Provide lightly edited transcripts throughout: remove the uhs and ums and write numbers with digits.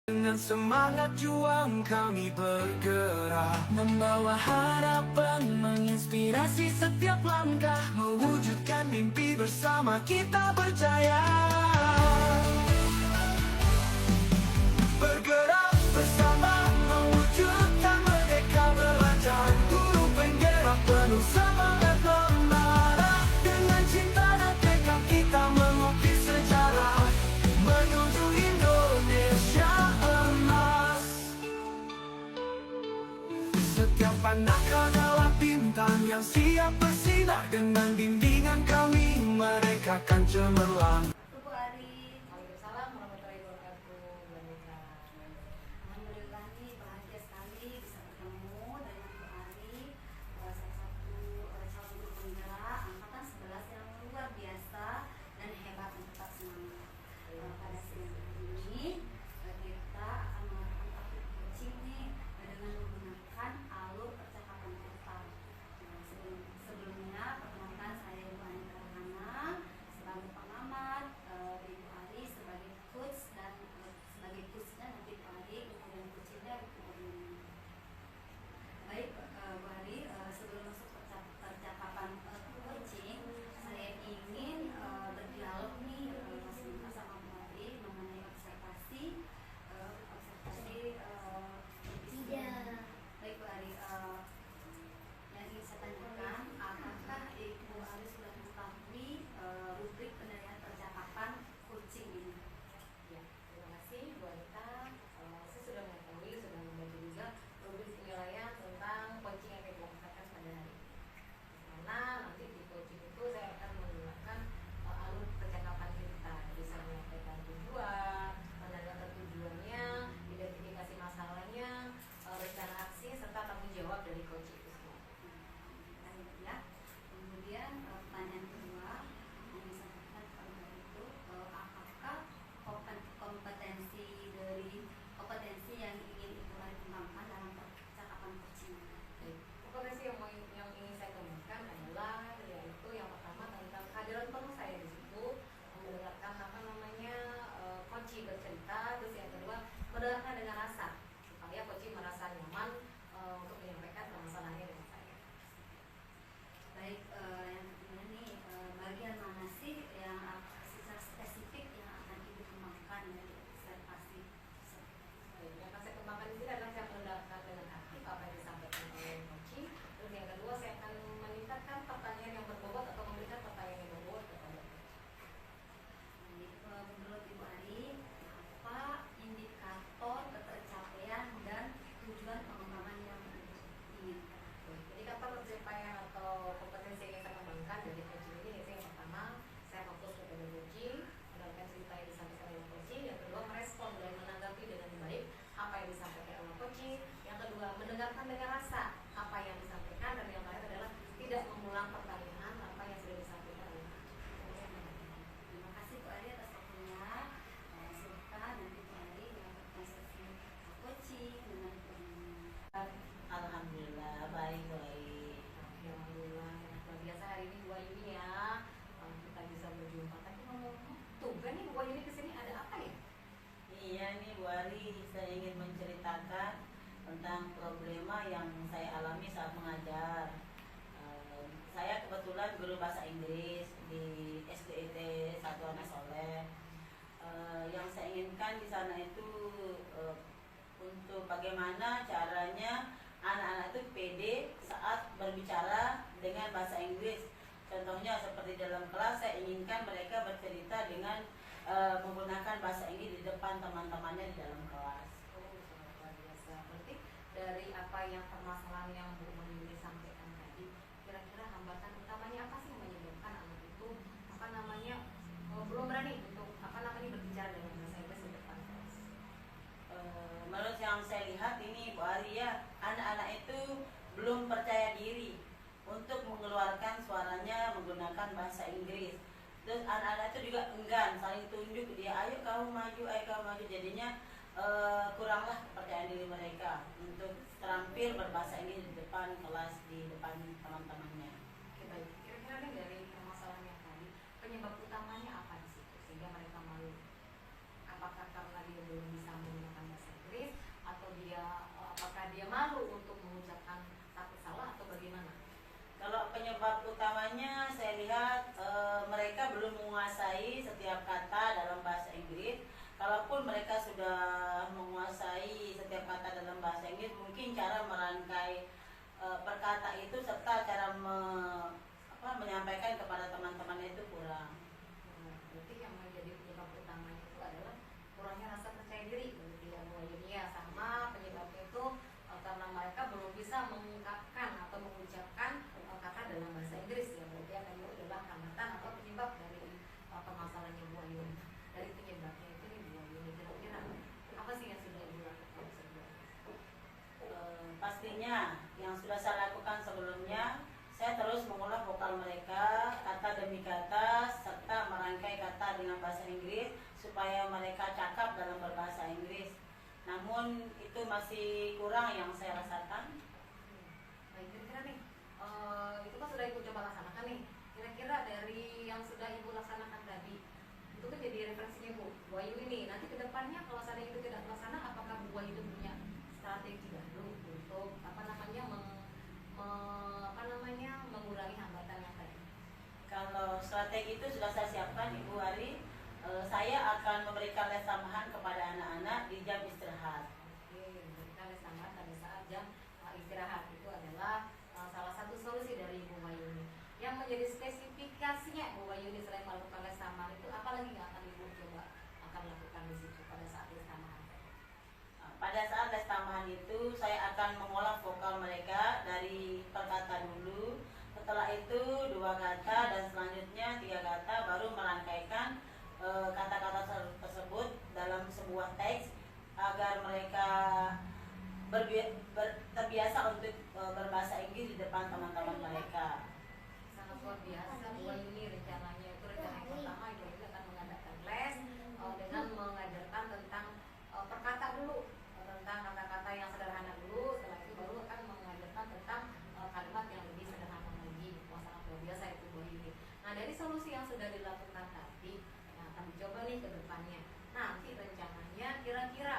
Dengan semangat juang kami bergerak, membawa harapan, menginspirasi setiap langkah, mewujudkan mimpi bersama kita berjaya. Bergerak bersama, mewujudkan merdeka belajar, guru penggerak penuh semangat membara. Dengan cinta dan tekad kita mengukir sejarah menuju Indonesia emas. Setiap anak adalah bintang yang siap bersinar. Dengan bimbingan kami mereka akan cemerlang. Bu Ari. Waalaikumsalam warahmatullahi wabarakatuh. Alhamdulillah nih bahagia sekali bisa bertemu dengan Bu Ari, salah satu calon guru penggerak angkatan 11 yang luar biasa dan hebat dan tetap semangat. Pada siang ini kita akan melakukan topik coaching nih dengan menggunakan alur percakapan verbal. Sebelumnya perkenalkan saya Ibu Ani Rahana sebagai pengamat, Ibu Ari sebagai coach dan sebagai coachnya nanti Bu Ari, kemudian coachnya kemudian. Baik Bu Ari, sebelum masuk percakapan coaching, saya ingin berdialog nih sama Bu Ari mengenai observasi. Baik Bu Ari, yang ingin saya tanyakan, apakah Ibu Ari sudah mengetahui rubrik penilaian percakapan coaching ini? Ya, terima kasih Bu Anita. Saya sudah mengetahui, sudah membaca juga rubrik penilaian tentang coaching yang kita lakukan pada hari ini. Karena nanti di coaching itu saya akan menggunakan alur percakapan kita, bisa menyampaikan tujuan, menanyakan tujuannya, identifikasi masalahnya, rencana aksi serta tanggung jawab dari coaching itu semua. Ya. Kemudian pertanyaan kedua yang disampaikan pada itu, apakah kompetensi yang ingin Ibu Ari kembangkan dalam percakapan coaching? Kompetensi yang ingin saya kembangkan adalah yaitu yang pertama tentang kehadiran penuh saya di situ, mendengarkan coaching bercerita, terus yang kedua mendengarkan dengan rasa supaya coaching merasa nyaman untuk menyampaikan masalahnya dengan saya. Baik, yang kedua nih, bagian mana sih yang secara spesifik yang akan Ibu kembangkan dari observasi? Yang akan saya kembangkan di sini adalah saya mendengarkan dengan aktif apa yang disampaikan oleh coaching. Terus yang kedua saya akan meningkatkan pertanyaan yang berbobot atau memberikan pertanyaan yang berbobot kepada Menurut Ibu Ari, apa indikator ketercapaian dan tujuan pengembangan yang diinginkan? Indikator pencapaian atau kompetensi yang saya kembangkan dari coaching ini yaitu yang pertama, saya fokus kepada coaching, mendengarkan cerita yang disampaikan oleh coaching. Yang kedua, merespon dan menanggapi dengan baik apa yang disampaikan oleh coaching. Yang kedua, mendengarkan dengan rasa apa yang disampaikan. Dan yang terakhir adalah tidak mengulang pertanyaan apa yang sudah disampaikan oleh coaching. Terima kasih Bu Ari atas waktunya. Silakan nanti Bu Ari melakukan sesi coaching dengan Alhamdulillah baik. Alhamdulillah, luar biasa hari ini Bu Ayu ya, kita bisa berjumpa. Tapi ngomong-ngomong, tumben nih Bu Ayu ini kesini ada apa ya? Iya nih Bu Ari, saya ingin menceritakan tentang problema yang saya alami saat mengajar. Saya kebetulan guru bahasa Inggris di SDIT Satuan Soleh. Yang saya inginkan di sana itu untuk bagaimana caranya anak-anak itu pede saat berbicara dengan bahasa Inggris. Contohnya seperti dalam kelas saya inginkan mereka bercerita dengan menggunakan bahasa Inggris di depan teman-temannya di dalam kelas. Oh, sangat luar biasa. Berarti dari apa yang permasalahan yang Bu Ayu sampaikan tadi, kira-kira hambatan utamanya apa sih yang menyebabkan anak itu belum berani untuk berbicara dengan bahasa Inggris di depan kelas? Menurut yang saya lihat ini Bu Ari ya, anak-anak itu belum percaya diri untuk mengeluarkan suaranya menggunakan bahasa Inggris. Terus anak-anak itu juga enggan saling tunjuk dia, ayo kamu maju, jadinya kuranglah kepercayaan diri mereka untuk terampil berbahasa Inggris di depan kelas, di depan teman-temannya. Oke, baik. Kira-kira nih dari permasalahan yang tadi, penyebab utamanya apa di situ sehingga mereka malu? Apakah karena dia belum bisa menggunakan bahasa mungkin cara merangkai perkata itu serta cara menyampaikan kepada teman-temannya itu kurang. Berarti yang menjadi penyebab utamanya itu adalah kurangnya rasa percaya diri begitu ya Bu Ayuni ya, sama penyebabnya itu karena mereka belum bisa mengungkapkan atau mengucapkan kata dalam bahasa Inggris ya, berarti yang tadi adalah hambatan atau penyebab dari permasalahannya Bu Ayuni. Dari penyebabnya itu nih Bu Ayuni, kira-kira apa sih yang sudah Ibu lakukan sebelumnya? Pastinya yang sudah saya lakukan sebelumnya, saya terus mengulang vokal mereka kata demi kata serta merangkai kata dengan bahasa Inggris supaya mereka cakap dalam berbahasa Inggris. Namun itu masih kurang yang saya rasakan. Baik, kira-kira nih, itu kan sudah Ibu coba laksanakan nih. Kira-kira dari yang sudah Ibu laksanakan tadi, itu kan jadi referensinya Bu Ayu ini. Nanti kedepannya kalau seandainya itu tidak terlaksana, apakah Bu Ayu itu punya strategi baru untuk mengurangi hambatan yang tadi? Kalau strategi itu sudah saya siapkan Ibu Ari. Saya akan memberikan les tambahan kepada anak-anak di jam istirahat. Oke, memberikan les tambahan pada saat jam istirahat itu adalah salah satu solusi dari Ibu Mayuni. Yang menjadi spesifikasinya Bu Mayuni selain melakukan les tambahan itu, apa lagi yang akan Ibu coba akan lakukan di situ pada saat les tambahan? Pada saat les tambahan itu saya akan mengolah vokal mereka dari perkata dulu. Setelah itu 2 kata dan selanjutnya 3 kata, baru merangkaikan kata-kata tersebut dalam sebuah teks agar mereka terbiasa untuk berbahasa Inggris di depan teman-teman mereka. Sangat luar biasa Bu Mayuni rencananya. Itu rencana yang pertama Ibu Mayuni akan mengadakan les dengan mengajarkan tentang perkata dulu, tentang kata-kata yang sederhana dulu. Setelah itu baru akan mengajarkan tentang kalimat yang lebih sederhana lagi. Wah, sangat luar biasa itu Bu Mayuni. Nah, dari solusi yang sudah dilakukan tadi, yang akan dicoba nih ke depannya. Nanti rencananya kira-kira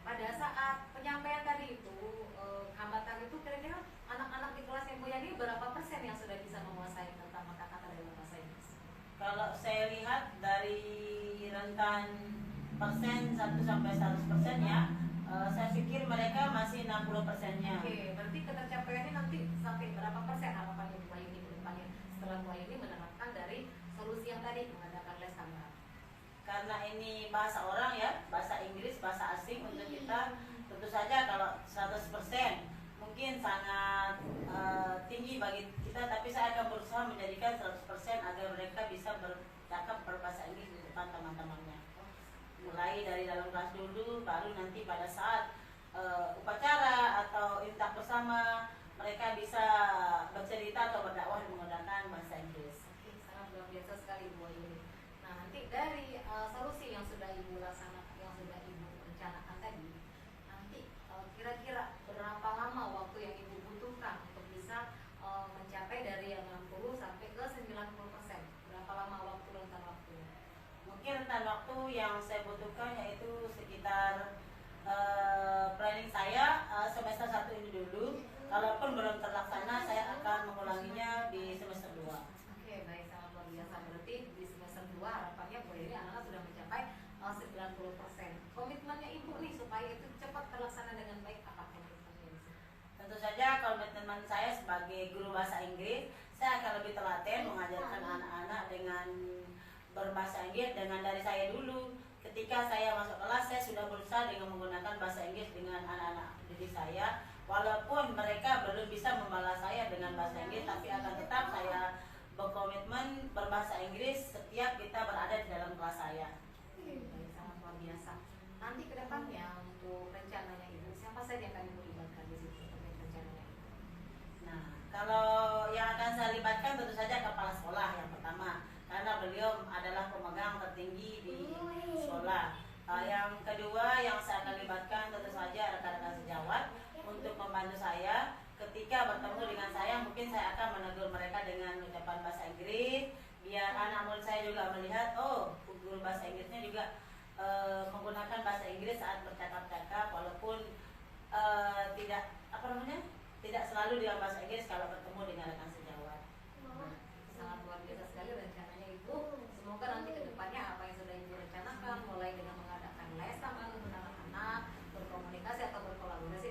pada saat penyampaian tadi itu hambatan itu, kira-kira anak-anak di kelasnya Bu Yani berapa persen yang sudah bisa menguasai tentang kata-kata dalam bahasa Inggris? Kalau saya lihat dari rentan persen 1 sampai 100% ya, saya pikir mereka masih 60%-nya. Oke, berarti ketercapaiannya nanti sampai berapa persen harapannya Bu Ayuni ke depannya setelah Bu Ayuni menerapkan dari solusi yang tadi mengadakan les tambahan? Karena ini bahasa orang ya, bahasa Inggris, bahasa asing untuk kita, tentu saja kalau 100% mungkin sangat tinggi bagi kita, tapi saya akan berusaha menjadikan 100% agar mereka bisa bercakap berbahasa Inggris di depan teman-temannya. Mulai dari dalam kelas dulu, baru nanti pada saat upacara atau imtak bersama, mereka bisa bercerita atau berdakwah menggunakan bahasa Inggris. Oke, sangat luar biasa sekali Bu Ayuni. Nah, nanti dari solusi yang sudah Ibu laksanakan, yang sudah Ibu rencanakan tadi, nanti kira-kira berapa lama waktu yang Ibu butuhkan untuk bisa mencapai dari yang 60 sampai ke 90%? Berapa lama waktu, rentan waktu? Mungkin rentan waktu yang saya butuhkan yaitu sekitar planning saya semester 1 ini dulu. Kalaupun belum terlaksana, saya akan mengulanginya di semester 2. Oke, baik, sangat luar biasa. Berarti di semester 2 harapannya Bu Ayuni anak-anak sudah mencapai 90%. Komitmennya Ibu nih supaya itu cepat terlaksana dengan baik, apa komitmennya di sini? Tentu saja komitmen saya sebagai guru bahasa Inggris, saya akan lebih telaten mengajarkan anak-anak dengan berbahasa Inggris dengan dari saya dulu. Ketika saya masuk kelas, saya sudah berusaha dengan menggunakan bahasa Inggris dengan anak-anak didik saya. Walaupun mereka belum bisa membalas saya dengan bahasa Inggris, tapi akan tetap saya berkomitmen berbahasa Inggris setiap kita berada di dalam kelas saya. Baik, sangat luar biasa. Nanti ke depannya untuk rencananya Ibu, siapa saja yang akan Ibu libatkan di situ untuk rencananya Ibu? Nah, kalau yang akan saya libatkan tentu saja kepala sekolah yang pertama, karena beliau adalah pemegang tertinggi di sekolah. Yang kedua yang saya akan libatkan tentu saja rekan-rekan sejawat untuk membantu saya. Ketika bertemu dengan saya, mungkin saya akan menegur mereka dengan ucapan bahasa Inggris, biar anak murid saya juga melihat, oh, guru bahasa Inggrisnya juga menggunakan bahasa Inggris saat bercakap-cakap, walaupun tidak selalu dengan bahasa Inggris kalau bertemu dengan rekan sejawat. Sangat luar biasa sekali rencananya Ibu. Semoga nanti ke depannya apa yang sudah Ibu rencanakan, mulai dengan mengadakan les tambahan untuk anak-anak, berkomunikasi atau berkolaborasi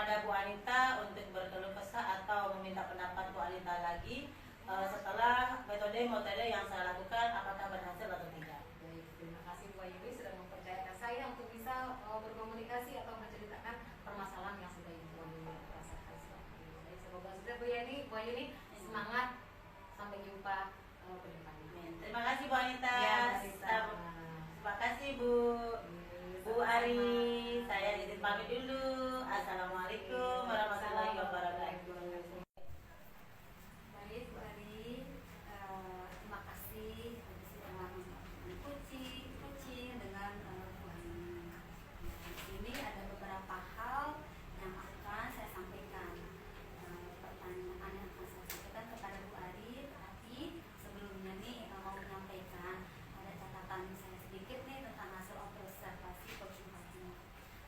kepada Bu Anita untuk berkeluh kesah atau meminta pendapat Bu Anita lagi setelah metode yang saya lakukan apakah berhasil atau tidak. Baik, terima kasih Bu Ayuni sudah mempercayakan saya untuk bisa berkomunikasi atau menceritakan permasalahan yang sudah Ibu Ayuni rasakan selama ini. Baik, semoga sudah Bu Ayuni semangat, sampai jumpa ke depannya. Amin. Terima kasih Bu Anita. Ya, sama. Terima kasih Bu Ari. Saya izin pamit dulu. Assalamualaikum warahmatullahi wabarakatuh. Baik, Bu Ari, terima kasih sudah menonton kucing dengan Bu Ari. Di sini ada beberapa hal yang akan saya sampaikan. Pertanyaan yang akan saya sampaikan kepada Bu Ari, tapi sebelumnya nih mau menyampaikan ada catatan saya sedikit nih tentang hasil observasi coaching pagi.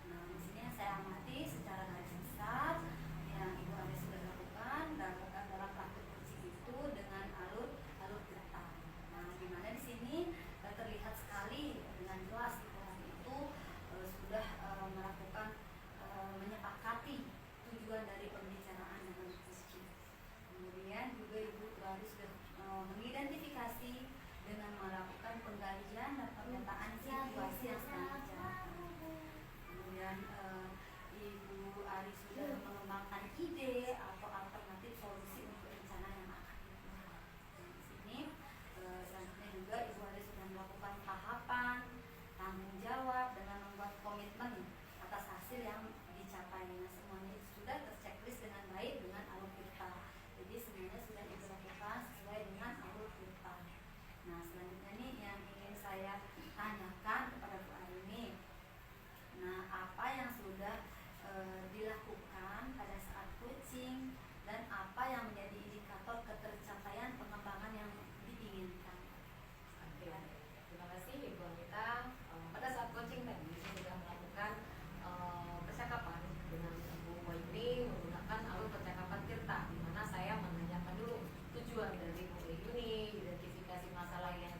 Nah, di sini yang saya amati secara garis besar yang Ibu Ari sudah lakukan dalam praktik coaching itu dengan alur getah. Nah, di mana di sini terlihat sekali dengan jelas Ibu Ari itu sudah melakukan menyepakati tujuan dari pembicaraan dengan coaching. Kemudian juga Ibu Ari sudah mengidentifikasi dengan melakukan pengkajian dan pemetaan situasi yang sedang dijalankan. Kemudian Ibu Ari sudah mengembangkan ide atau alternatif solusi untuk rencana yang akan dibuat. Di sini selanjutnya juga Ibu Ari sudah melakukan tahapan tanggung jawab dengan membuat komitmen atas hasil yang dicapai. Nah, semuanya itu sudah terchecklist dengan baik dengan alur kita. Jadi semuanya sudah dilakukan sesuai dengan alur kita. Nah, selanjutnya nih yang ingin saya tanyakan kepada Bu Ari ini. Nah, apa yang sudah dilakukan pada saat coaching dan apa yang menjadi indikator ketercapaian pengembangan yang diinginkan? Oke, terima kasih Ibu Anita. Pada saat coaching tadi saya sudah melakukan percakapan dengan Bu Ayuni menggunakan alur percakapan Tirta, di mana saya menanyakan dulu tujuan dari Bu Ayuni, identifikasi masalah yang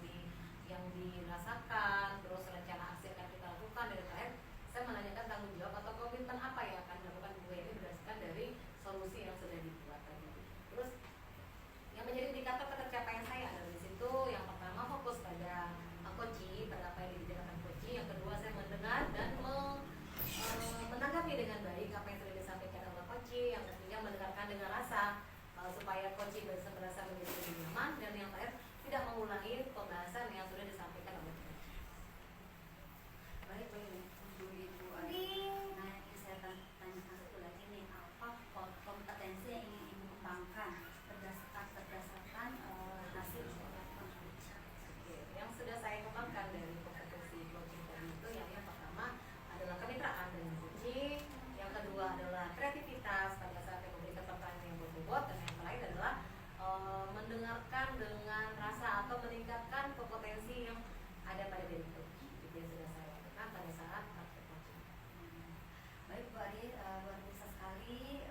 dirasakan, terus rencana aksi akan kita lakukan, dan terakhir saya menanyakan tanggung jawab atau komitmen apa yang akan dilakukan Bu Ayuni berdasarkan dari solusi yang sudah dibuat tadi. Terus yang menjadi indikator ketercapaian saya adalah di situ yang pertama fokus pada coaching, pada apa yang dibicarakan coaching. Yang kedua saya mendengar dan menanggapi dengan baik apa yang sudah disampaikan oleh coaching. Yang ketiga mendengarkan dengan rasa supaya coaching bisa merasa menjadi lebih nyaman, dan yang terakhir tidak mengulangi pembahasan yang sudah disampaikan oleh coaching. Baik, untuk Ibu Ari. Nah, yang ingin saya tanyakan satu lagi nih, apa kompetensi yang ingin Ibu kembangkan berdasarkan hasil pengalaman coaching? Oke, yang sudah saya kembangkan dari kompetensi coaching tadi itu yang pertama adalah kemitraan dengan coaching, yang kedua adalah kreativitas pada saat yang memberikan pertanyaan yang berbobot, dan yang terakhir adalah mendengarkan dengan rasa atau meningkatkan kompetensi yang ada pada diri coach. Itu yang sudah saya lakukan pada saat praktek coaching. Baik, Bu Ari, luar biasa sekali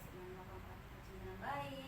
sudah melakukan praktik coaching dengan baik.